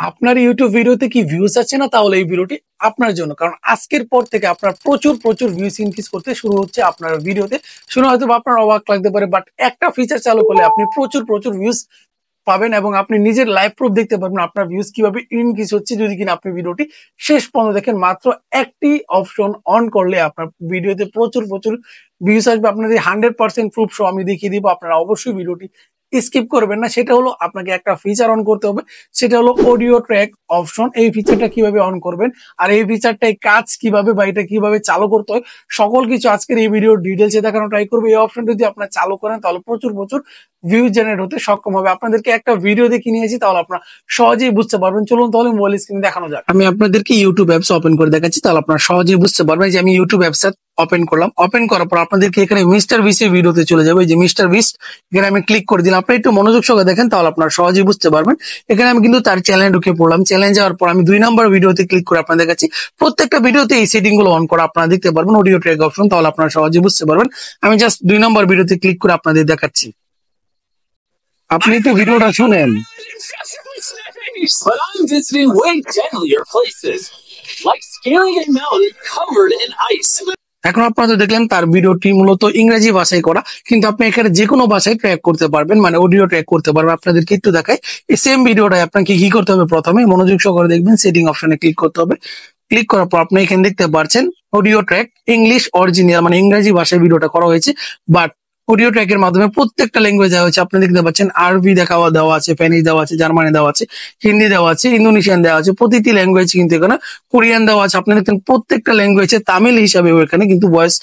আপনার ইউটিউব ভিডিওতে কি ভিউজ আছে না, তাহলে এই ভিডিওটি আপনার জন্য। কারণ আজকের পর থেকে আপনার প্রচুর প্রচুর ভিউজ ইনক্রিজ করতে শুরু হচ্ছে আপনার ভিডিওতে। শুনে হয়তো আপনার অবাক লাগতে পারে, বাট একটা ফিচার চালু করলে আপনি প্রচুর প্রচুর ভিউজ পাবেন এবং আপনি নিজের লাইভ প্রুফ দেখতে পারবেন আপনার ভিউজ কিভাবে ইনক্রিজ হচ্ছে যদি কিনা আপনি ভিডিওটি শেষ পর্যন্ত দেখেন। মাত্র একটি অপশন অন করলে আপনার ভিডিওতে প্রচুর প্রচুর ভিউজ আসবে। আপনাদের 100% প্রুফ সহ আমি দেখিয়ে দিব। আপনারা অবশ্যই ভিডিওটি স্কিপ করবেন না। সেটা হলো আপনাকে একটা ফিচার অন করতে হবে, সেটা হলো অডিও ট্র্যাক অপশন। এই ফিচারটা কিভাবে অন করবেন আর এই ফিচারটাই কাজ কিভাবে বা এটা কিভাবে চালু করতে হয় সকল কিছু আজকের এই ভিডিওর ডিটেলসে দেখানো ট্রাই করবো। এই অপশন যদি আপনারা চালু করেন তাহলে প্রচুর প্রচুর ভিউ জেনারেট হতে সক্ষম হবে। আপনাদেরকে একটা ভিডিও দেখে নিয়েছি, তাহলে আপনারা সহজেই বুঝতে পারবেন। চলুন তাহলে মোবাইল স্ক্রিনে দেখানো যাক। আমি আপনাদেরকে ইউটিউব অ্যাপস ওপেন করে দেখাচ্ছি, তাহলে আপনারা সহজেই বুঝতে পারবেন যে আমি ইউটিউব অ্যাপস ওপেন করলাম। ওপেন করার পর আপনাদেরকে এখানে মিস্টার বিস্টের ভিডিওতে চলে যাবে। যে মিস্টার বিস্ট এখানে আমি ক্লিক করে দিলাম। আপনি একটু মনোযোগ সহকারে দেখেন, তাহলে আপনারা সহজেই বুঝতে পারবেন। এখানে আমি কিন্তু তার চ্যানেলে ঢুকে পড়লাম। চ্যানেলে যাওয়ার পর আমি 2 নম্বর ভিডিওতে ক্লিক করে আপনাদের কাছে প্রত্যেকটা ভিডিওতে এই সেটিং গুলো অন করা আপনারা দেখতে পারবেন, অডিও ট্র্যাক অপশন। তাহলে আপনারা সহজেই বুঝতে পারবেন। আমি জাস্ট 2 নম্বর ভিডিওতে ক্লিক করে আপনাদের দেখাচ্ছি। আপনি একটু ভিডিওটা শুনেন। But I'm visiting way deadlier places, like scaling a mountain covered in ice. এখন আপনারা দেখলেন তার ভিডিওটি মূলত ইংরেজি ভাষায় করা, কিন্তু আপনি এখানে যে কোনো ভাষায় ট্র্যাক করতে পারবেন, মানে অডিও ট্র্যাক করতে পারবেন। আপনাদেরকে একটু দেখাই। এই সেম ভিডিওটাই আপনাকে কি করতে হবে, প্রথমে মনোযোগ সহকারে দেখবেন, সেটিং অপশনে ক্লিক করতে হবে। ক্লিক করার পর আপনি এখানে দেখতে পাচ্ছেন অডিও ট্র্যাক ইংলিশ অরিজিনাল, মানে ইংরেজি ভাষায় ভিডিওটা করা হয়েছে। বাট অডিও ট্র্যাকের মাধ্যমে প্রত্যেকটা ল্যাঙ্গুয়েজ দেওয়া হয়েছে। আপনি দেখতে পাচ্ছেন আরবি দেওয়া আছে, স্প্যানিশ দেওয়া আছে, জার্মানি দেওয়া আছে, হিন্দি দেওয়া আছে, ইন্দোনেশিয়ান দেওয়া আছে, প্রতিটি ল্যাঙ্গুয়েজ কিন্তু এখানে, কোরিয়ান দেওয়া আছে। আপনি দেখছেন প্রত্যেকটা ল্যাঙ্গুয়েজে তামিল হিসাবেও এখানে কিন্তু ভয়েস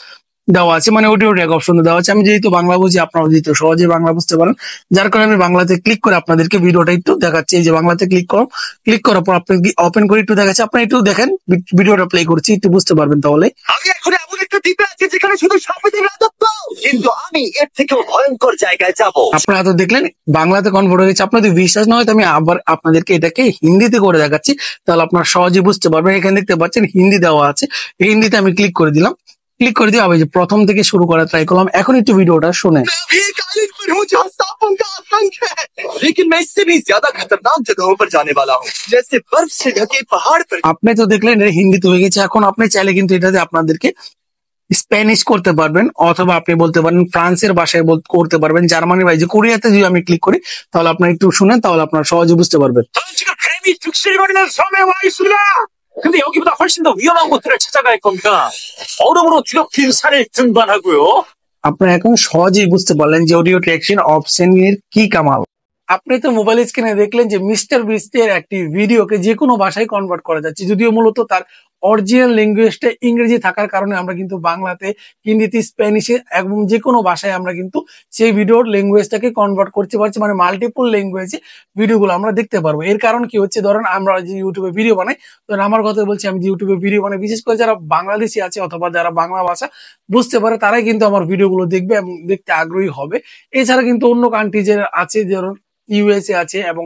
দেওয়া আছে, মানে অডিও ট্র্যাক অপশন দেওয়া আছে। আমি যেহেতু বাংলা বুঝি, আপনারা যেহেতু সহজে বাংলা বুঝতে পারেন, যার কারণে আমি বাংলাতে ক্লিক করে আপনাদেরকে ভিডিওটা একটু দেখাচ্ছি। এই যে বাংলাতে ক্লিক করার পর আপনি ওপেন করে একটু দেখাচ্ছি। আপনি একটু দেখেন, ভিডিওটা প্লে করছি, একটু বুঝতে পারবেন। তাহলে আমি এখন এমন একটা দ্বীপে আছি যেখানে শুধু সাপেদের রাজত্ব, কিন্তু আমি এর থেকেও ভয়ঙ্কর জায়গায় যাব। আপনারা তো দেখলেন বাংলাতে কনভার্ট হয়ে গেছে। আপনাদের বিশ্বাস না হয় তো আমি আবার আপনাদেরকে এটাকে হিন্দিতে করে দেখাচ্ছি, তাহলে আপনারা সহজে বুঝতে পারবেন। এখানে দেখতে পাচ্ছেন হিন্দি দেওয়া আছে, হিন্দিতে আমি ক্লিক করে দিলাম। ক্লিক করে দিয়ে আমি যে প্রথম থেকে শুরু করা ট্রাই করলাম। এখন একটু ভিডিওটা শুনে। मैं एक आइलैंड पर हूँ जहाँ सांपों का आतंक है, लेकिन मैं इससे भी ज्यादा खतरनाक जगहों पर जाने वाला हूँ, जैसे बर्फ से ढके पहाड़ पर। আপনি তো দেখলেন এটা হিন্দিতে হয়ে গেছে। এখন আপনি চাইলে কিন্তু এটাতে আপনাদেরকে স্প্যানিশ করতে পারবেন, অথবা আপনি বলতে পারেন ফ্রান্সের ভাষায় করতে পারবেন, জার্মানি বা যে কোরিয়াতে যদি আমি ক্লিক করি, তাহলে আপনারা একটু শুনেন, তাহলে আপনারা সহজে বুঝতে পারবেন। 지금 뱀이 득실거리는 섬에 와 있습니다. 근데 여기보다 훨씬 더 위험한 곳들을 찾아갈 겁니다. 얼음으로 뒤덮인 산을 등반하고요. আপনারা এখন সহজেই বুঝতে পারলেন যে অডিও ট্র্যাকশন অপশন এর কি কামাল। আপনি তো মোবাইল স্ক্রিনে দেখলেন যে মিস্টার বিস্টের একটি ভিডিওকে যে কোনো ভাষায় কনভার্ট করা যাচ্ছে, যদিও মূলত তার অরিজিনাল ল্যাঙ্গুয়েজটা ইংরেজি থাকার কারণে আমরা কিন্তু বাংলাতে, হিন্দিতে, স্প্যানিশে এবং যে কোনো ভাষায় আমরা কিন্তু সেই ভিডিওর ল্যাঙ্গুয়েজটাকে কনভার্ট করতে পারছি, মানে মাল্টিপল ল্যাঙ্গুয়েজে ভিডিওগুলো আমরা দেখতে পারবো। এর কারণ কি হচ্ছে, ধরেন আমরা যে ইউটিউবে ভিডিও বানাই, ধরেন আমার কথা বলছি, আমি যে ইউটিউবে ভিডিও বানাই, বিশেষ করে যারা বাংলাদেশি আছে অথবা যারা বাংলা ভাষা বুঝতে পারে তারাই কিন্তু আমার ভিডিওগুলো দেখবে এবং দেখতে আগ্রহী হবে। এছাড়া কিন্তু অন্য কান্ট্রি যে আছে, ধরুন ইউএসএ আছে এবং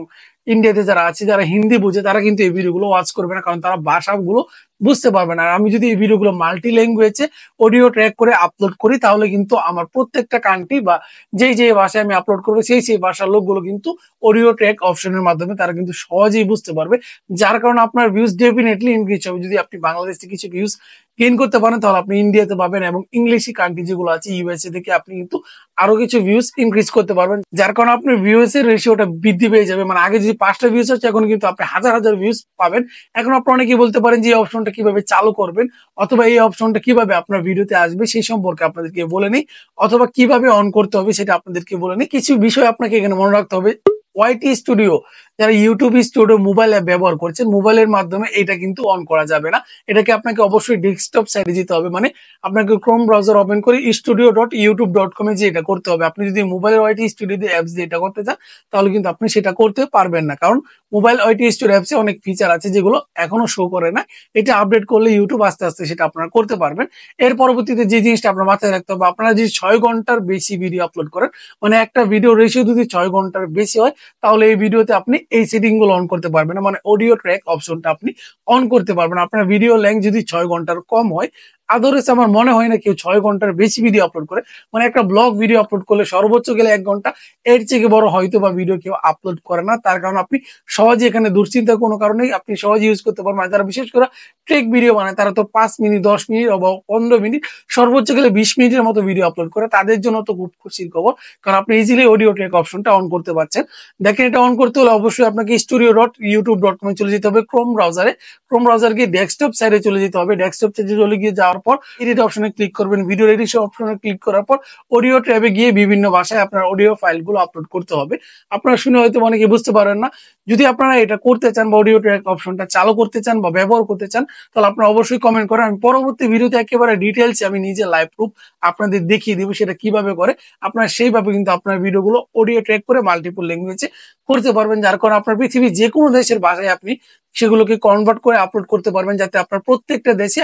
ইন্ডিয়াতে যারা আছে, যারা হিন্দি বুঝে, তারা কিন্তু এই ভিডিওগুলো ওয়াচ করবে না, কারণ তারা ভাষাগুলো বুঝতে পারবে না। আর আমি যদি এই ভিডিওগুলো মাল্টি ল্যাঙ্গুয়েজে অডিও ট্র্যাক করে আপলোড করি, তাহলে কিন্তু আমার প্রত্যেকটা কান্ট্রি বা যে ভাষায় আমি আপলোড করবো সেই ভাষার লোকগুলো কিন্তু অডিও ট্র্যাক অপশনের মাধ্যমে তারা কিন্তু সহজেই বুঝতে পারবে, যার কারণে আপনার ভিউজ ডেফিনেটলি ইনক্রিজ হবে। যদি আপনি বাংলাদেশ থেকে কিছু ভিউজ গেইন করতে পারেন, তাহলে আপনি ইন্ডিয়াতে পাবেন এবং ইংলিশি কান্ট্রি যেগুলো আছে ইউএসএ থেকে আপনি কিন্তু আরো কিছু ভিউজ ইনক্রিজ করতে পারবেন, যার কারণে আপনার ভিউজ এর রেশিওটা বৃদ্ধি পেয়ে যাবে। মানে আগে যদি 5টা ভিউজ হচ্ছে, এখন কিন্তু আপনি হাজার হাজার ভিউজ পাবেন। এখন আপনারা অনেকেই বলতে পারেন যে এই অপশনটা কিভাবে চালু করবেন, অথবা এই অপশনটা কিভাবে আপনার ভিডিওতে আসবে সেই সম্পর্কে আপনাদেরকে বলে নেই, অথবা কিভাবে অন করতে হবে সেটা আপনাদেরকে বলে নেই। কিছু বিষয় আপনাকে এখানে মনে রাখতে হবে। ওয়াইটি স্টুডিও, যারা ইউটিউব স্টুডিও মোবাইল অ্যাপ ব্যবহার করছেন, মোবাইলের মাধ্যমে এটা কিন্তু অন করা যাবে না। এটাকে আপনাকে অবশ্যই ডেস্কটপ সাইডে যেতে হবে, মানে আপনাকে ক্রোম ব্রাউজার ওপেন করে studio.youtube.com এ যে এটা করতে হবে। আপনি যদি মোবাইলের ওয়াইটি স্টুডিও অ্যাপস দিয়ে এটা করতে চান, তাহলে কিন্তু আপনি সেটা করতে পারবেন না, কারণ মোবাইল ওয়াইটি স্টুডিও অ্যাপসে অনেক ফিচার আছে যেগুলো এখনো শো করে না। এটা আপডেট করলে ইউটিউব আস্তে আস্তে সেটা আপনারা করতে পারবেন। এর পরবর্তীতে যে জিনিসটা আপনার মাথায় রাখতে হবে, আপনারা যদি 6 ঘন্টার বেশি ভিডিও আপলোড করেন, মানে একটা ভিডিও রেশিও যদি 6 ঘন্টার বেশি হয়, তাহলে এই ভিডিওতে আপনি এই সেটিং গুলো অন করতে পারবেন না, মানে অডিও ট্র্যাক অপশনটা আপনি অন করতে পারবেন। আপনার ভিডিও লেন্থ যদি 6 ঘন্টার কম হয়, আদারওয়াইজ আমার মনে হয় না কেউ 6 ঘন্টার বেশি ভিডিও আপলোড করে। মানে একটা ব্লগ ভিডিও আপলোড করলে সর্বোচ্চ গেলে 1 ঘন্টা, এর থেকে বড় হয়তো বা ভিডিও কেউ আপলোড করে না। তার কারণ আপনি সহজে এখানে দুশ্চিন্তার কোনো কারণেই আপনি সহজে ইউজ করতে পারবেন। আর যারা বিশেষ করে ট্রেক ভিডিও বানায় তারা তো 5 মিনিট, 10 মিনিট বা 15 মিনিট, সর্বোচ্চ গেলে 20 মিনিটের মতো ভিডিও আপলোড করে। তাদের জন্য তো খুব খুশির খবর, কারণ আপনি ইজিলি অডিও ট্র্যাক অপশনটা অন করতে পারছেন। দেখেন, এটা অন করতে হলে অবশ্যই আপনাকে studio.youtube.com চলে যেতে হবে ক্রোম ব্রাউজারে। ক্রোম ব্রাউজার গিয়ে ডেস্কটপ সাইডে চলে যেতে হবে। ডেস্কটপ সাইডে চলে গিয়ে যাওয়ার পর এডিট অপশনে ক্লিক করবেন। ভিডিও এডিশন অপশনে ক্লিক করার পর অডিও ট্যাবে গিয়ে বিভিন্ন ভাষায় আপনার অডিও ফাইলগুলো আপলোড করতে হবে। আপনারা শুনে হয়তো অনেকে বুঝতে পারেন না। যদি আপনারা এটা করতে চান বা অডিও ট্র্যাক অপশনটা চালু করতে চান বা ব্যবহার করতে চান, তাহলে আপনারা অবশ্যই কমেন্ট করেন। আমি পরবর্তী ভিডিওতে একেবারে ডিটেলসে আমি নিজে লাইভ প্রুফ আপনাদের দেখিয়ে দিব সেটা কিভাবে করে। আপনারা সেইভাবে কিন্তু আপনার ভিডিওগুলো অডিও ট্র্যাক করে মাল্টিপল ল্যাঙ্গুয়েজে করতে পারবেন, যার কারণে আপনার পৃথিবীর যে কোনো দেশের ভাষায় আপনি সেগুলোকে কনভার্ট করে আপলোড করতে পারবেন, যাতে আপনার প্রত্যেকটা দেশে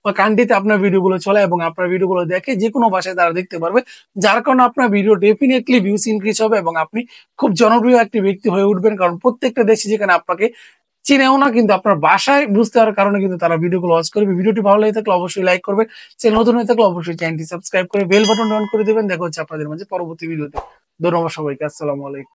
বা কান্ট্রিতে আপনার ভিডিওগুলো চলে এবং আপনার ভিডিওগুলো দেখে যে কোনো ভাষায় তারা দেখতে পারবে। যার কারণে আপনার ভিডিও ডেফিনেটলি ভিউস ইনক্রিজ হবে এবং আপনি খুব জনপ্রিয় একটি ব্যক্তি হয়ে উঠবেন। কারণ প্রত্যেকটা দেশে যেখানে আপনাকে চিনেও না, কিন্তু আপনার বাসায় বুঝতে পারার কারণে কিন্তু তারা ভিডিওগুলো ওয়াচ করবে। ভিডিওটি ভালো লেগে থাকলে অবশ্যই লাইক করবেন। চ্যানেল নতুন হয়ে থাকলে অবশ্যই চ্যানেলটি সাবস্ক্রাইব করে বেল বাটন অন করে দেবেন। দেখা হচ্ছে আপনাদের মাঝে পরবর্তী ভিডিওতে। ধন্যবাদ সবাইকে। আসসালামু আলাইকুম।